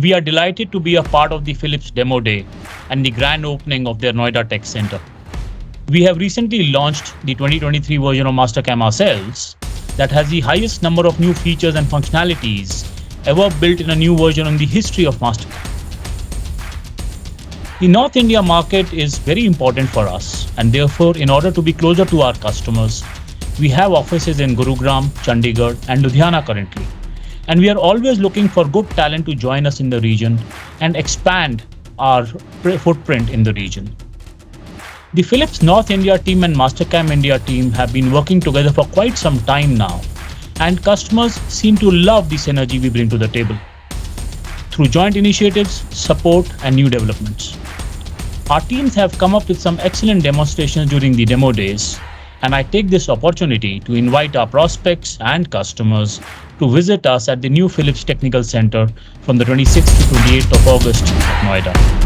We are delighted to be a part of the Phillips Demo Day and the grand opening of their Noida Tech Center. We have recently launched the 2023 version of Mastercam ourselves that has the highest number of new features and functionalities ever built in a new version in the history of Mastercam. The North India market is very important for us, and therefore, in order to be closer to our customers, we have offices in Gurugram, Chandigarh, and Ludhiana currently. And we are always looking for good talent to join us in the region and expand our footprint in the region. The Philips North India team and Mastercam India team have been working together for quite some time now, and customers seem to love the synergy we bring to the table through joint initiatives, support, and new developments. Our teams have come up with some excellent demonstrations during the demo days, and I take this opportunity to invite our prospects and customers to visit us at the new Philips Technical Center from the 26th to 28th of August at Noida.